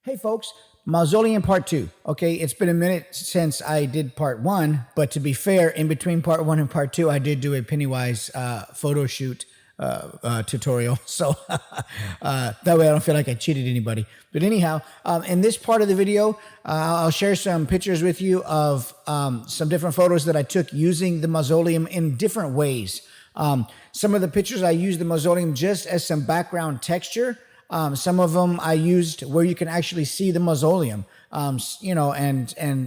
Hey folks, Mausoleum Part 2. Okay, it's been a minute since I did Part 1, but to be fair, in between Part 1 and Part 2, I did do a Pennywise photo shoot tutorial. So that way I don't feel like I cheated anybody. But anyhow, in this part of the video, I'll share some pictures with you of some different photos that I took using the mausoleum in different ways. Some of the pictures I used the mausoleum just as some background texture. Some of them I used where you can actually see the mausoleum, and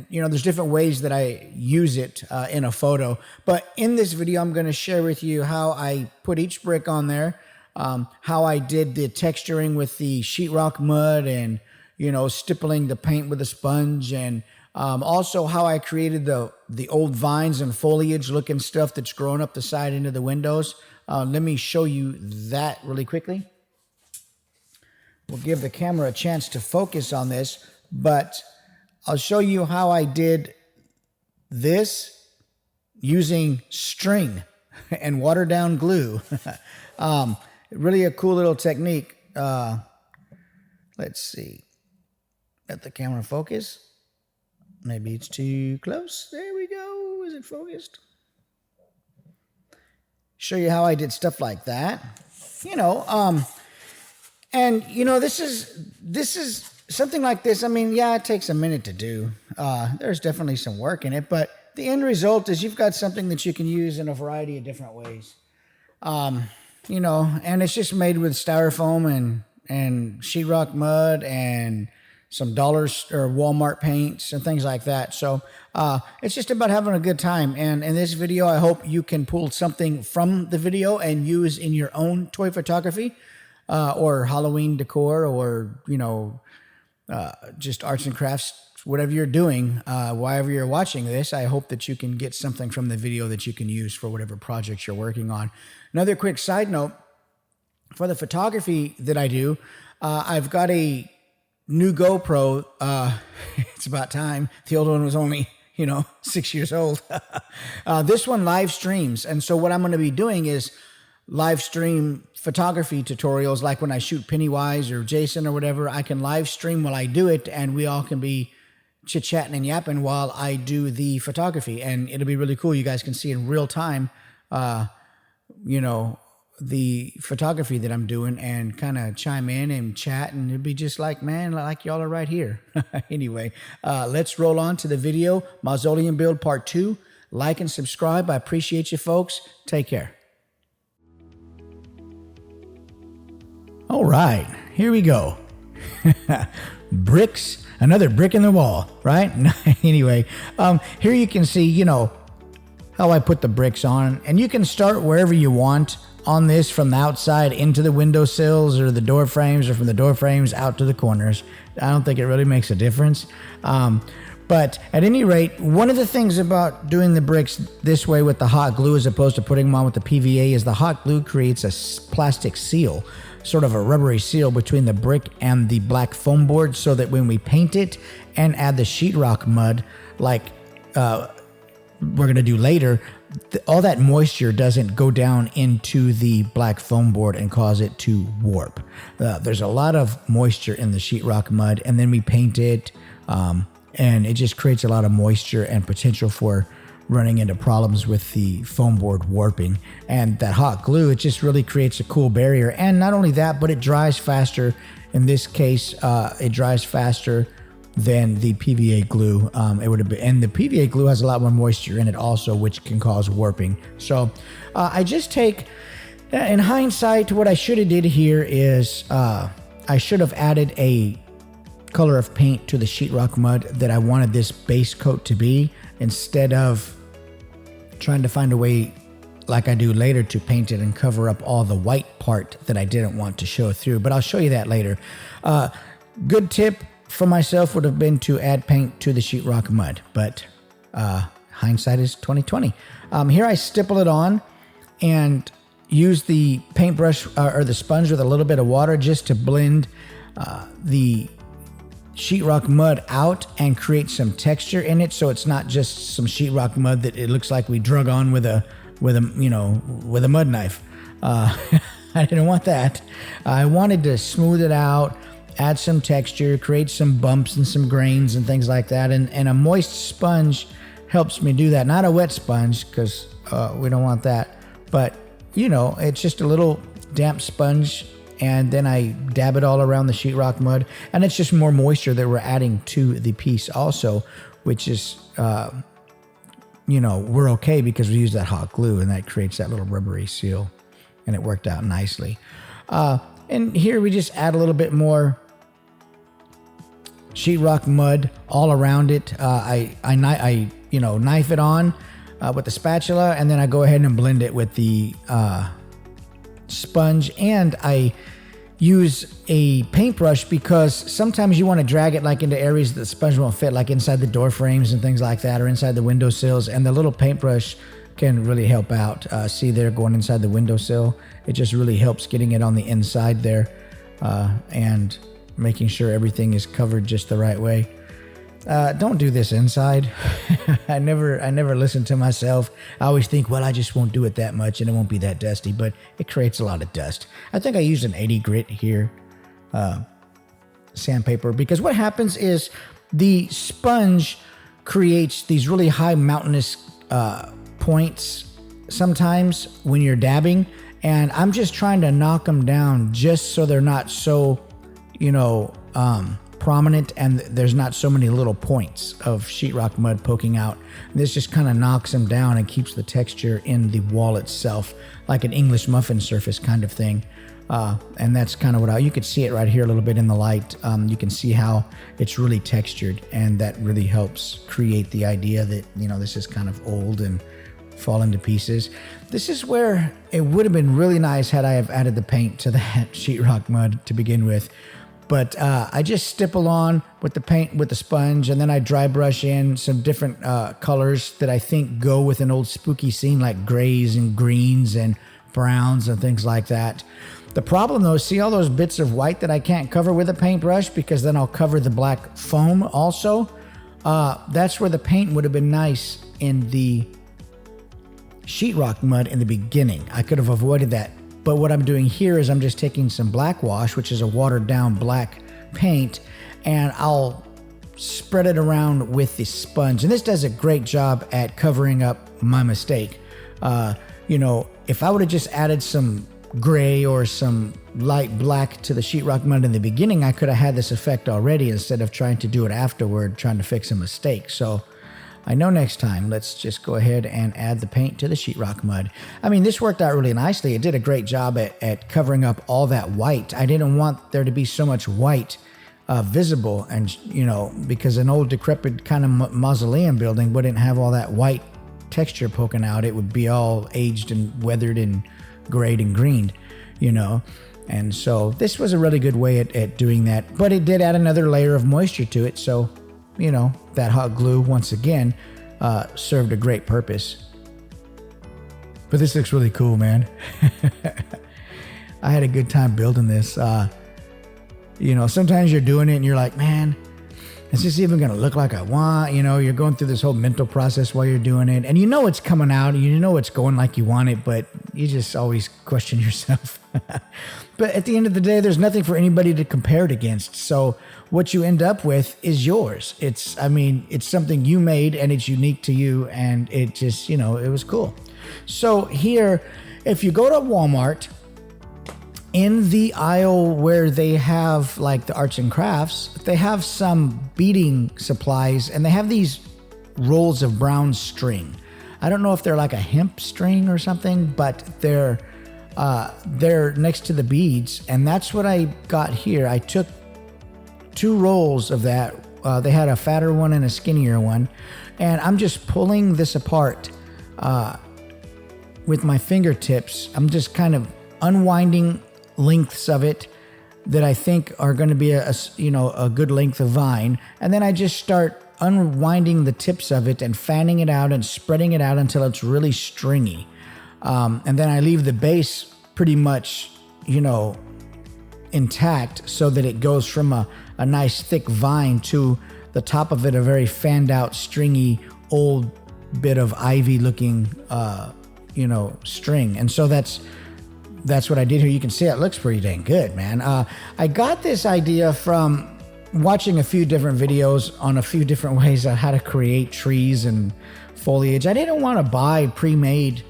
there's different ways that I use it in a photo. But in this video, I'm going to share with you how I put each brick on there, how I did the texturing with the sheetrock mud and, stippling the paint with a sponge, and also how I created the old vines and foliage looking stuff that's growing up the side into the windows. Let me show you that really quickly. We'll give the camera a chance to focus on this, but I'll show you how I did this using string and watered down glue. Really a cool little technique. Let's see. Let the camera focus. Maybe it's too close. There we go. Is it focused? Show you how I did stuff like that. And, this is something like this. I mean, yeah, it takes a minute to do. There's definitely some work in it, but the end result is you've got something that you can use in a variety of different ways. And it's just made with styrofoam and sheetrock mud and some dollars or Walmart paints and things like that. So it's just about having a good time. And in this video, I hope you can pull something from the video and use in your own toy photography. Or Halloween decor, or, just arts and crafts, whatever you're doing, wherever you're watching this. I hope that you can get something from the video that you can use for whatever projects you're working on. Another quick side note, for the photography that I do, I've got a new GoPro. It's about time. The old one was only, 6 years old. This one live streams. And so what I'm going to be doing is live stream photography tutorials, like when I shoot Pennywise or Jason or whatever. I can live stream while I do it, and we all can be chit-chatting and yapping while I do the photography, and it'll be really cool. You guys can see in real time, the photography that I'm doing, and kind of chime in and chat, and it'd be just like, man, like y'all are right here. Anyway, let's roll on to the video. Mausoleum Build Part 2. Like and subscribe. I appreciate you folks. Take care. All right, here we go. Bricks, another brick in the wall, right? Anyway, here you can see, how I put the bricks on, and you can start wherever you want on this, from the outside into the windowsills or the door frames, or from the door frames out to the corners. I don't think it really makes a difference. But at any rate, one of the things about doing the bricks this way with the hot glue as opposed to putting them on with the PVA is the hot glue creates a plastic seal, sort of a rubbery seal between the brick and the black foam board, so that when we paint it and add the sheetrock mud, like we're going to do later, all that moisture doesn't go down into the black foam board and cause it to warp. There's a lot of moisture in the sheetrock mud, and then we paint it, and it just creates a lot of moisture and potential for running into problems with the foam board warping. And that hot glue, it just really creates a cool barrier. And not only that, but it dries faster. In this case, it dries faster than the PVA glue. It would have been, and the PVA glue has a lot more moisture in it also, which can cause warping. So I just take, in hindsight, what I should have did here is I should have added a color of paint to the sheetrock mud that I wanted this base coat to be, instead of trying to find a way, like I do later, to paint it and cover up all the white part that I didn't want to show through. But I'll show you that later. Good tip for myself would have been to add paint to the sheetrock mud, but hindsight is 20/20. Here I stipple it on and use the paintbrush or the sponge with a little bit of water just to blend the sheetrock mud out and create some texture in it, so it's not just some sheetrock mud that it looks like we drug on with a mud knife. I didn't want that. I wanted to smooth it out add some texture, create some bumps and some grains and things like that. And a moist sponge helps me do that. Not a wet sponge, because we don't want that. But, you know, it's just a little damp sponge, and then I dab it all around the sheetrock mud, and it's just more moisture that we're adding to the piece also, which is, you know, we're okay because we use that hot glue, and that creates that little rubbery seal, and it worked out nicely. And here we just add a little bit more sheetrock mud all around it. I you know, knife it on with the spatula, and then I go ahead and blend it with the sponge, and I use a paintbrush because sometimes you want to drag it like into areas that the sponge won't fit, like inside the door frames and things like that, or inside the windowsills, and the little paintbrush can really help out. See there, going inside the windowsill, it just really helps getting it on the inside there, and making sure everything is covered just the right way. Don't do this inside. I never listen to myself. I always think, well, I just won't do it that much and it won't be that dusty, but it creates a lot of dust. I think I used an 80 grit here, sandpaper, because what happens is the sponge creates these really high mountainous points sometimes when you're dabbing, and I'm just trying to knock them down just so they're not so, you know, prominent, and there's not so many little points of sheetrock mud poking out. This just kind of knocks them down and keeps the texture in the wall itself, like an English muffin surface kind of thing. And that's kind of what you could see it right here a little bit in the light. You can see how it's really textured, and that really helps create the idea that, you know, this is kind of old and falling to pieces. This is where it would have been really nice had I have added the paint to that sheetrock mud to begin with. But I just stipple on with the paint, with the sponge, and then I dry brush in some different colors that I think go with an old spooky scene, like grays and greens and browns and things like that. The problem, though, see all those bits of white that I can't cover with a paintbrush, because then I'll cover the black foam also? That's where the paint would have been nice in the sheetrock mud in the beginning. I could have avoided that. But what I'm doing here is I'm just taking some black wash, which is a watered down black paint, and I'll spread it around with the sponge. And this does a great job at covering up my mistake. You know, if I would have just added some gray or some light black to the sheetrock mud in the beginning, I could have had this effect already instead of trying to do it afterward, trying to fix a mistake. So I know next time, let's just go ahead and add the paint to the sheetrock mud. I mean, this worked out really nicely. It did a great job at covering up all that white. I didn't want there to be so much white visible, and, you know, because an old decrepit kind of mausoleum building wouldn't have all that white texture poking out. It would be all aged and weathered and grayed and greened, you know. And so this was a really good way at doing that. But it did add another layer of moisture to it, so, you know, that hot glue, once again, served a great purpose. But this looks really cool, man. I had a good time building this. You know, sometimes you're doing it and you're like, man, is this even going to look like I want? You know, you're going through this whole mental process while you're doing it. And you know it's coming out, and you know it's going like you want it, but you just always question yourself. But at the end of the day, there's nothing for anybody to compare it against. So what you end up with is yours. It's something you made, and it's unique to you, and it just, you know, it was cool. So here, if you go to Walmart, in the aisle where they have like the arts and crafts, they have some beading supplies, and they have these rolls of brown string. I don't know if they're like a hemp string or something, but they're next to the beads, and that's what I got here. I took 2 rolls of that. They had a fatter one and a skinnier one, and I'm just pulling this apart with my fingertips. I'm just kind of unwinding lengths of it that I think are going to be a good length of vine, and then I just start unwinding the tips of it and fanning it out and spreading it out until it's really stringy, and then I leave the base pretty much, you know, intact, so that it goes from a nice thick vine to the top of it a very fanned out stringy old bit of ivy looking string. And so that's that's what I did here. You can see it looks pretty dang good, man. I got this idea from watching a few different videos on a few different ways on how to create trees and foliage. I didn't want to buy pre-made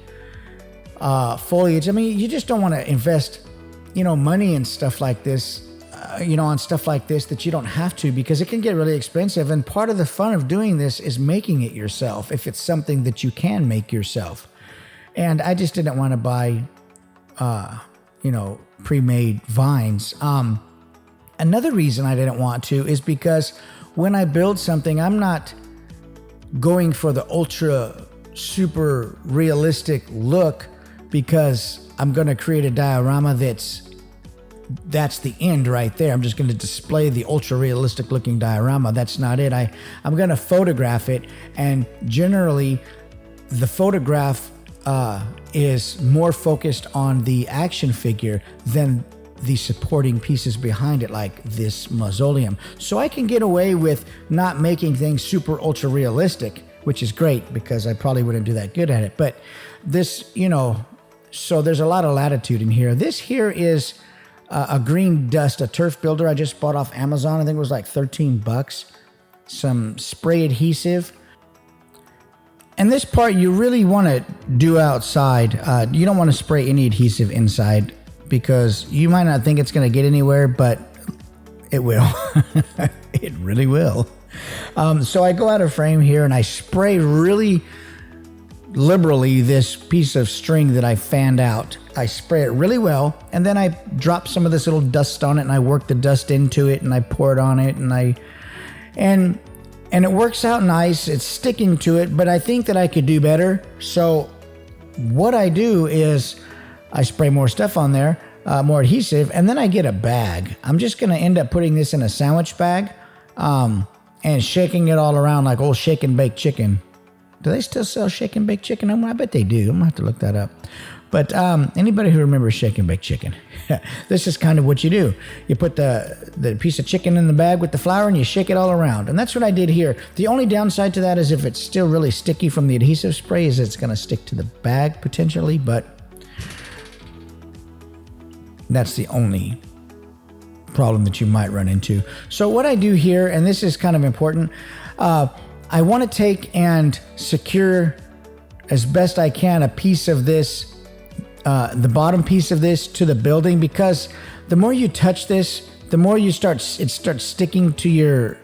foliage. I mean, you just don't want to invest, money and stuff like this, on stuff like this that you don't have to, because it can get really expensive. And part of the fun of doing this is making it yourself, if it's something that you can make yourself. And I just didn't want to buy, pre-made vines. Another reason I didn't want to is because when I build something, I'm not going for the ultra super realistic look, because I'm going to create a diorama that's the end right there. I'm just going to display the ultra realistic looking diorama. That's not it. I'm going to photograph it, and generally the photograph is more focused on the action figure than the supporting pieces behind it, like this mausoleum. So I can get away with not making things super ultra realistic, which is great because I probably wouldn't do that good at it. But this, so there's a lot of latitude in here. This here is a green dust, a turf builder I just bought off Amazon. I think it was like $13. Some spray adhesive. And this part you really want to do outside. You don't want to spray any adhesive inside, because you might not think it's going to get anywhere, but it will. It really will. So I go out of frame here and I spray really liberally this piece of string that I fanned out. I spray it really well, and then I drop some of this little dust on it, and I work the dust into it, and I pour it on it, and it works out nice. It's sticking to it, but I think that I could do better. So what I do is I spray more stuff on there, more adhesive, and then I get a bag. I'm just going to end up putting this in a sandwich bag and shaking it all around like old shake and bake chicken. Do they still sell shake and bake chicken? I bet they do. I'm going to have to look that up. But anybody who remembers shake and bake chicken, this is kind of what you do. You put the piece of chicken in the bag with the flour and you shake it all around. And that's what I did here. The only downside to that is if it's still really sticky from the adhesive spray, is it's going to stick to the bag potentially. But that's the only problem that you might run into. So what I do here, and this is kind of important, I want to take and secure as best I can a piece of this, the bottom piece of this, to the building, because the more you touch this, the more it starts sticking to your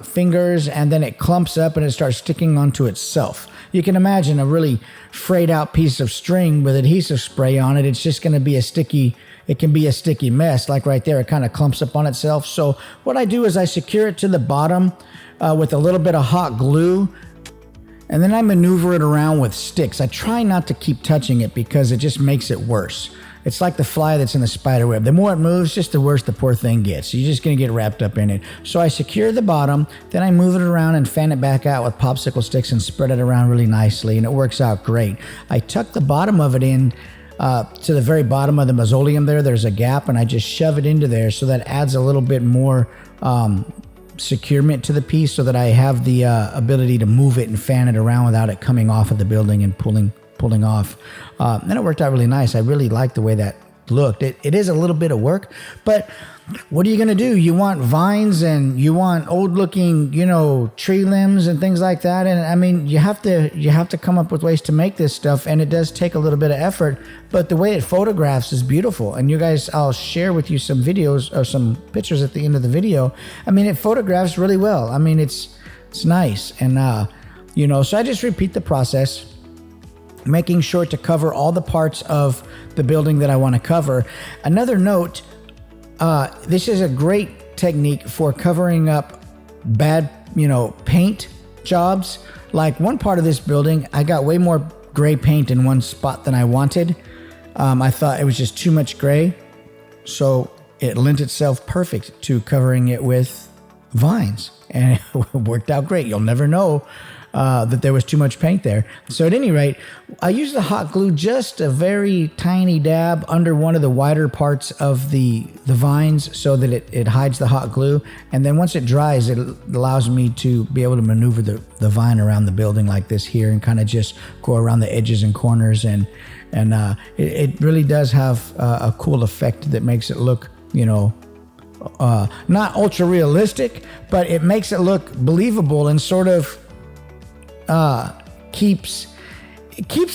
fingers, and then it clumps up and it starts sticking onto itself. You can imagine a really frayed out piece of string with adhesive spray on it. It's just going to be it can be a sticky mess. Like right there, it kind of clumps up on itself. So what I do is I secure it to the bottom with a little bit of hot glue, and then I maneuver it around with sticks. I try not to keep touching it because it just makes it worse. It's like the fly that's in the spider web. The more it moves, just the worse the poor thing gets. You're just going to get wrapped up in it. So I secure the bottom, then I move it around and fan it back out with popsicle sticks and spread it around really nicely, and it works out great. I tuck the bottom of it in to the very bottom of the mausoleum there. There's a gap, and I just shove it into there, so that adds a little bit more securement to the piece, so that I have the ability to move it and fan it around without it coming off of the building and pulling off. And it worked out really nice. I really like the way that looked. It is a little bit of work, but what are you going to do? You want vines and you want old looking, tree limbs and things like that. And I mean, you have to come up with ways to make this stuff, and it does take a little bit of effort, but the way it photographs is beautiful. And you guys, I'll share with you some videos or some pictures at the end of the video. I mean, it photographs really well. I mean, it's nice. And, so I just repeat the process, making sure to cover all the parts of the building that I want to cover. Another note, this is a great technique for covering up bad, paint jobs. Like one part of this building, I got way more gray paint in one spot than I wanted. I thought it was just too much gray. So it lent itself perfect to covering it with vines, and it worked out great. You'll never know that there was too much paint there. So at any rate, I used the hot glue, just a very tiny dab under one of the wider parts of the vines so that it hides the hot glue. And then once it dries, it allows me to be able to maneuver the vine around the building like this here and kind of just go around the edges and corners. And it really does have a cool effect that makes it look, not ultra realistic, but it makes it look believable and sort of keeps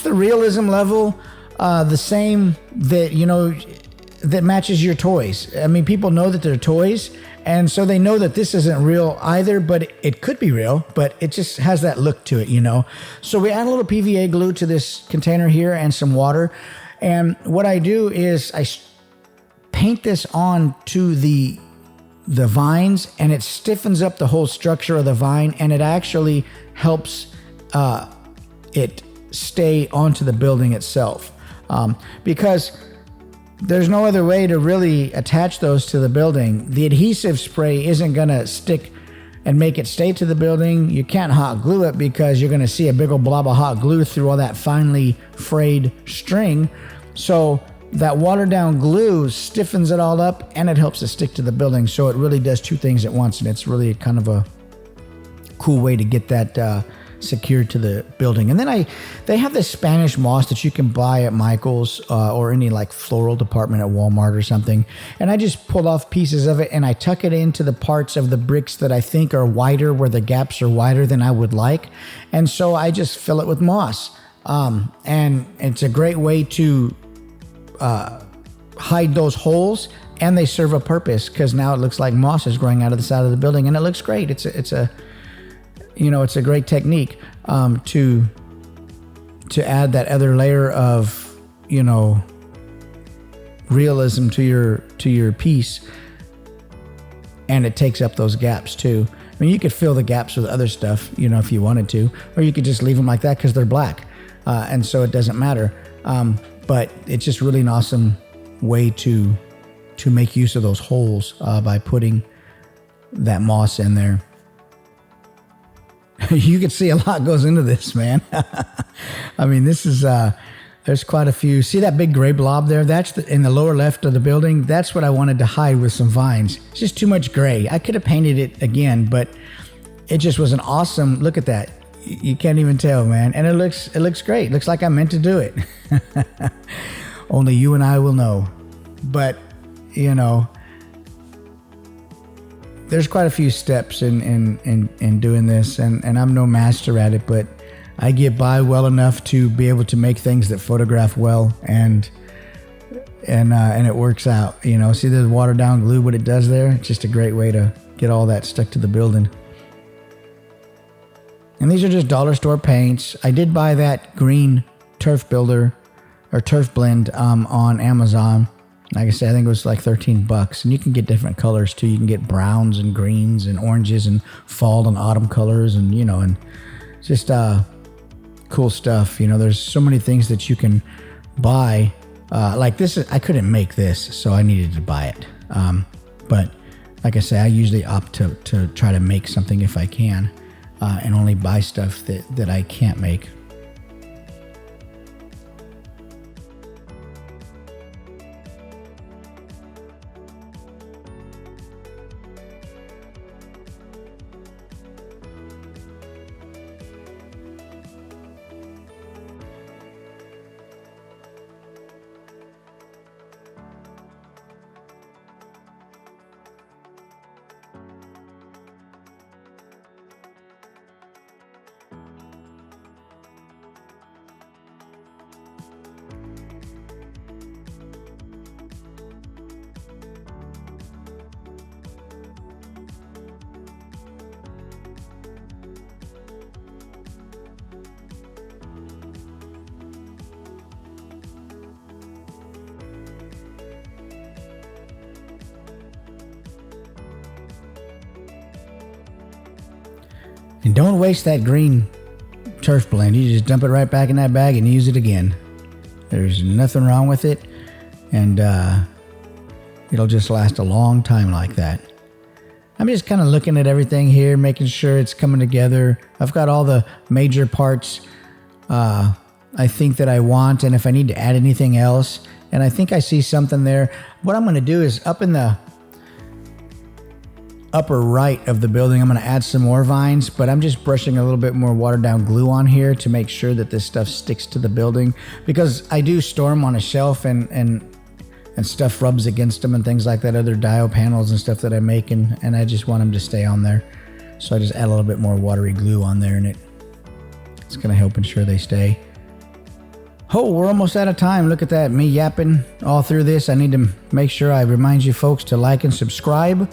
the realism level the same, that matches your toys. I mean, people know that they're toys, and so they know that this isn't real either, but it could be real, but it just has that look to it, So we add a little PVA glue to this container here and some water, and what I do is I paint this on to the vines, and it stiffens up the whole structure of the vine, and it actually helps it stay onto the building itself, because there's no other way to really attach those to the building. The adhesive spray isn't going to stick and make it stay to the building. You can't hot glue it because you're going to see a big old blob of hot glue through all that finely frayed string. So that watered down glue stiffens it all up, and it helps it stick to the building. So it really does two things at once, and it's really kind of a cool way to get that secured to the building. And then they have this Spanish moss that you can buy at Michael's or any like floral department at Walmart or something. And I just pull off pieces of it and I tuck it into the parts of the bricks that I think are wider, where the gaps are wider than I would like. And so I just fill it with moss. And it's a great way to hide those holes, and they serve a purpose because now it looks like moss is growing out of the side of the building, and it looks great. It's a great technique to add that other layer of realism to your piece, and it takes up those gaps too. I mean, you could fill the gaps with other stuff, if you wanted to, or you could just leave them like that because they're black, and so it doesn't matter. But it's just really an awesome way to make use of those holes by putting that moss in there. You can see a lot goes into this, man. I mean, this is, there's quite a few. See that big gray blob there? That's in the lower left of the building. That's what I wanted to hide with some vines. It's just too much gray. I could have painted it again, but it just was an awesome, look at that. You can't even tell, man. And it looks great. It looks like I meant to do it. Only you and I will know. But, there's quite a few steps in doing this, and I'm no master at it, but I get by well enough to be able to make things that photograph well, and it works out. See the watered down glue, what it does there? It's just a great way to get all that stuck to the building. And these are just dollar store paints. I did buy that green turf builder or turf blend on Amazon. Like I said, I think it was like $13, and you can get different colors too. You can get browns and greens and oranges and fall and autumn colors, and and just cool stuff. There's so many things that you can buy. Like this, I couldn't make this, so I needed to buy it. But like I say, I usually opt to try to make something if I can, and only buy stuff that I can't make. And don't waste that green turf blend. You just dump it right back in that bag and use it again. There's nothing wrong with it, and it'll just last a long time like that. I'm just kind of looking at everything here, making sure it's coming together. I've got all the major parts I think that I want, and if I need to add anything else, and I think I see something there. What I'm going to do is up in the upper right of the building, I'm going to add some more vines, but I'm just brushing a little bit more watered down glue on here to make sure that this stuff sticks to the building, because I do store them on a shelf and stuff rubs against them and things like that, other dial panels and stuff that I make, and I just want them to stay on there. So I just add a little bit more watery glue on there, and it's going to help ensure they stay. Oh, we're almost out of time. Look at that, me yapping all through this. I need to make sure I remind you folks to like and subscribe.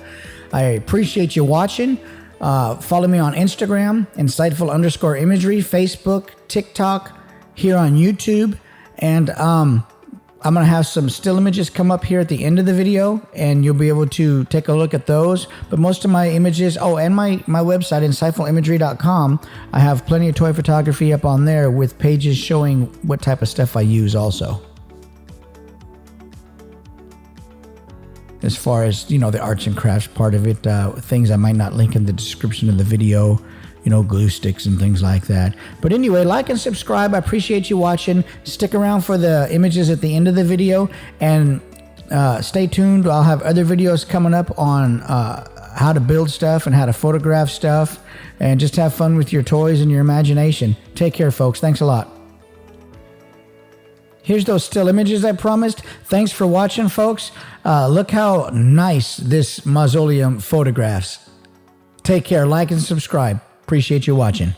I appreciate you watching. Follow me on Instagram, insightful_imagery, Facebook, TikTok, here on YouTube. And I'm going to have some still images come up here at the end of the video, and you'll be able to take a look at those. But most of my images, and my website, insightfulimagery.com, I have plenty of toy photography up on there with pages showing what type of stuff I use also. As far as, the arts and crafts part of it, things I might not link in the description of the video, glue sticks and things like that. But anyway, like and subscribe. I appreciate you watching. Stick around for the images at the end of the video, and stay tuned. I'll have other videos coming up on how to build stuff and how to photograph stuff, and just have fun with your toys and your imagination. Take care, folks. Thanks a lot. Here's those still images I promised. Thanks for watching, folks. Look how nice this mausoleum photographs. Take care. Like and subscribe. Appreciate you watching.